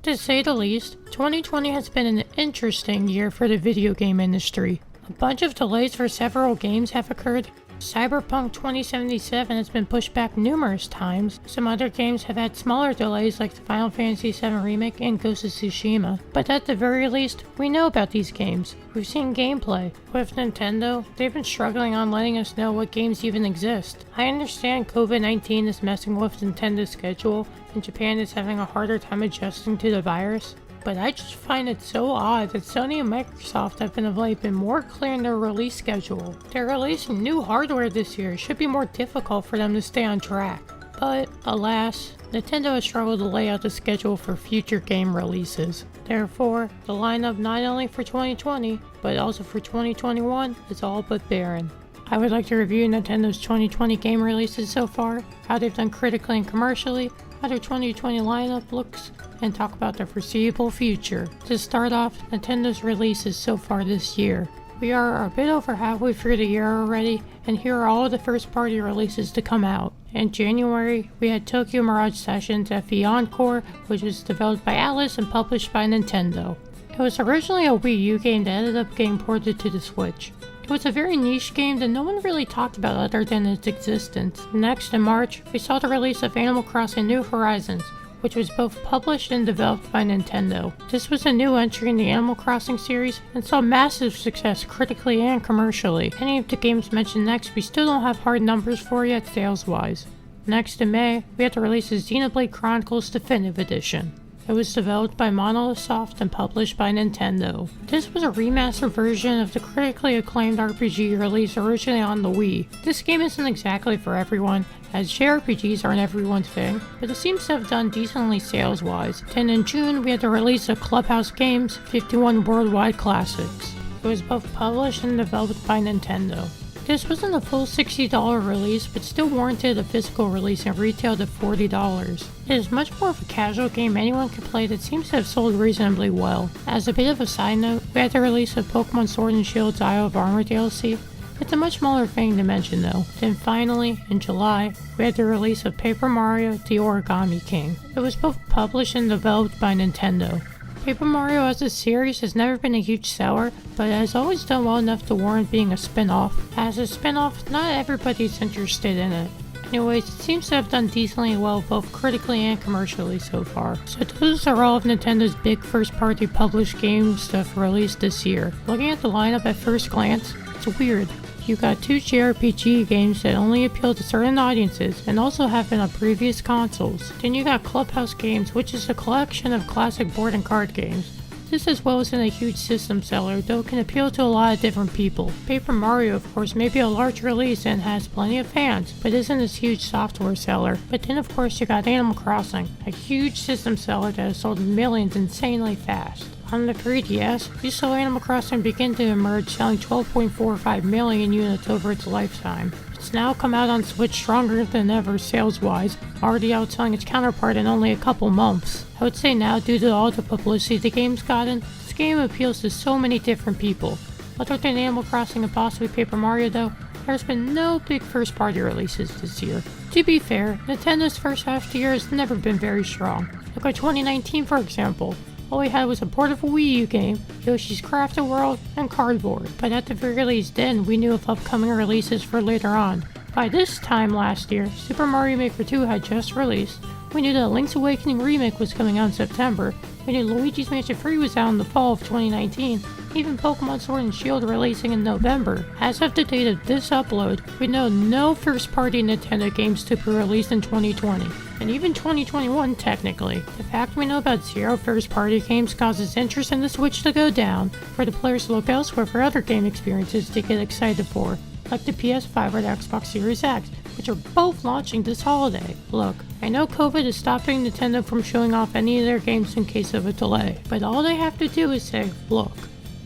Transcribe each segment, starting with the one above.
To say the least, 2020 has been an interesting year for the video game industry. A bunch of delays for several games have occurred. Cyberpunk 2077 has been pushed back numerous times. Some other games have had smaller delays like the Final Fantasy VII Remake and Ghost of Tsushima. But at the very least, we know about these games. We've seen gameplay. With Nintendo, they've been struggling on letting us know what games even exist. I understand COVID-19 is messing with Nintendo's schedule, and Japan is having a harder time adjusting to the virus. But I just find it so odd that Sony and Microsoft have been of late been more clear in their release schedule. They're releasing new hardware this year. It should be more difficult for them to stay on track. But, alas, Nintendo has struggled to lay out the schedule for future game releases. Therefore, the lineup not only for 2020, but also for 2021 is all but barren. I would like to review Nintendo's 2020 game releases so far, how they've done critically and commercially, how their 2020 lineup looks, and talk about their foreseeable future. To start off, Nintendo's releases so far this year. We are a bit over halfway through the year already, and here are all the first party releases to come out. In January, we had Tokyo Mirage Sessions FE Encore, which was developed by Atlas and published by Nintendo. It was originally a Wii U game that ended up getting ported to the Switch. It was a very niche game that no one really talked about other than its existence. Next, in March, we saw the release of Animal Crossing New Horizons, which was both published and developed by Nintendo. This was a new entry in the Animal Crossing series and saw massive success critically and commercially. Any of the games mentioned next we still don't have hard numbers for yet sales-wise. Next in May, we had the release of Xenoblade Chronicles Definitive Edition. It was developed by Monolith Soft and published by Nintendo. This was a remastered version of the critically acclaimed RPG released originally on the Wii. This game isn't exactly for everyone, as JRPGs aren't everyone's thing, but it seems to have done decently sales-wise. Then in June, we had the release of Clubhouse Games' 51 Worldwide Classics. It was both published and developed by Nintendo. This wasn't a full $60 release, but still warranted a physical release and retailed at $40. It is much more of a casual game anyone can play that seems to have sold reasonably well. As a bit of a side note, we had the release of Pokemon Sword and Shield's Isle of Armor DLC. It's a much smaller thing to mention though. Then finally, in July, we had the release of Paper Mario: The Origami King. It was both published and developed by Nintendo. Paper Mario as a series has never been a huge seller, but it has always done well enough to warrant being a spin-off. As a spin-off, not everybody's interested in it. Anyways, it seems to have done decently well both critically and commercially so far. So those are all of Nintendo's big first-party published game stuff released this year. Looking at the lineup at first glance, it's weird. You got two JRPG games that only appeal to certain audiences and also have been on previous consoles. Then you got Clubhouse Games, which is a collection of classic board and card games. This as well isn't a huge system seller, though it can appeal to a lot of different people. Paper Mario, of course, may be a large release and has plenty of fans, but isn't this huge software seller. But then of course you got Animal Crossing, a huge system seller that has sold millions insanely fast. On the 3DS, you saw Animal Crossing begin to emerge, selling 12.45 million units over its lifetime. It's now come out on Switch stronger than ever sales-wise, already outselling its counterpart in only a couple months. I would say now, due to all the publicity the game's gotten, this game appeals to so many different people. Other than Animal Crossing and possibly Paper Mario though, there's been no big first-party releases this year. To be fair, Nintendo's first half of the year has never been very strong. Look at 2019 for example. All we had was a port of a Wii U game, Yoshi's Crafted World, and Cardboard, but at the very least then we knew of upcoming releases for later on. By this time last year, Super Mario Maker 2 had just released, we knew that Link's Awakening Remake was coming out in September, we knew Luigi's Mansion 3 was out in the fall of 2019, even Pokemon Sword and Shield releasing in November. As of the date of this upload, we know no first-party Nintendo games to be released in 2020. And even 2021 technically. The fact we know about zero first-party games causes interest in the Switch to go down, for the players to look elsewhere for other game experiences to get excited for, like the PS5 or the Xbox Series X, which are both launching this holiday. Look, I know COVID is stopping Nintendo from showing off any of their games in case of a delay, but all they have to do is say, look,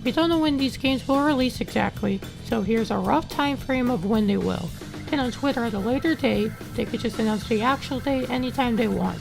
we don't know when these games will release exactly, so here's a rough time frame of when they will. Then on Twitter at a later date, they could just announce the actual date anytime they want.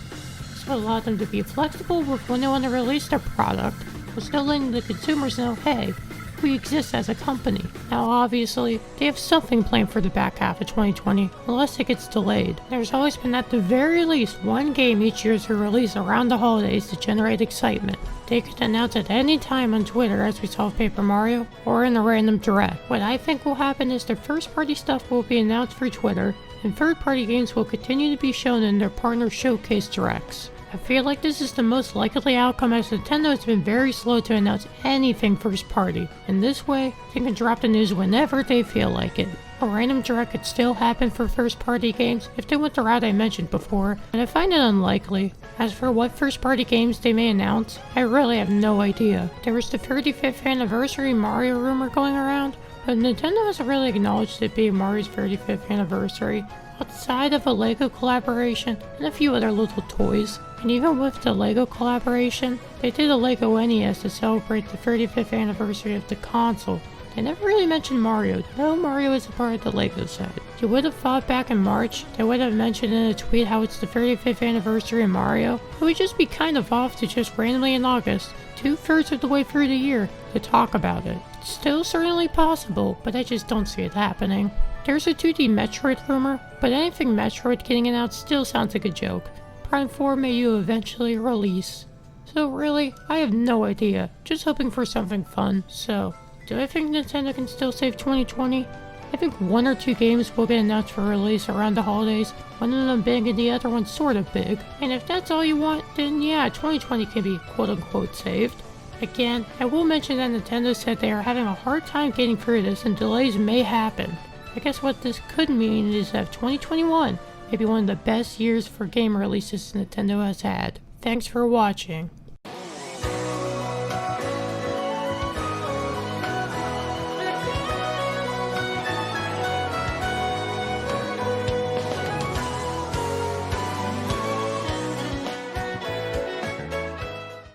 This would allow them to be flexible with when they want to release their product, while still letting the consumers know, hey, we exist as a company. Now obviously, they have something planned for the back half of 2020, unless it gets delayed. There's always been at the very least one game each year to release around the holidays to generate excitement. They could announce at any time on Twitter, as we saw with Paper Mario, or in a random direct. What I think will happen is their first party stuff will be announced through Twitter, and third party games will continue to be shown in their partner showcase directs. I feel like this is the most likely outcome, as Nintendo has been very slow to announce anything first party. In this way, they can drop the news whenever they feel like it. A random direct could still happen for first party games if they went the route I mentioned before, and I find it unlikely. As for what first party games they may announce, I really have no idea. There was the 35th anniversary Mario rumor going around, but Nintendo hasn't really acknowledged it being Mario's 35th anniversary, outside of a LEGO collaboration and a few other little toys. And even with the LEGO collaboration, they did a LEGO NES to celebrate the 35th anniversary of the console. They never really mentioned Mario, though Mario is a part of the LEGO set. You would have thought back in March, they would have mentioned in a tweet how it's the 35th anniversary of Mario. It would just be kind of off to just randomly in August, 2/3 of the way through the year, to talk about it. It's still certainly possible, but I just don't see it happening. There's a 2D Metroid rumor, but anything Metroid getting announced still sounds like a joke. Prime 4 may you eventually release. So really, I have no idea, just hoping for something fun. So, do I think Nintendo can still save 2020? I think one or two games will get announced for release around the holidays, one of them big and the other one sort of big. And if that's all you want, then yeah, 2020 can be quote-unquote saved. Again, I will mention that Nintendo said they are having a hard time getting through this and delays may happen. I guess what this could mean is that 2021 may be one of the best years for game releases Nintendo has had. Thanks for watching.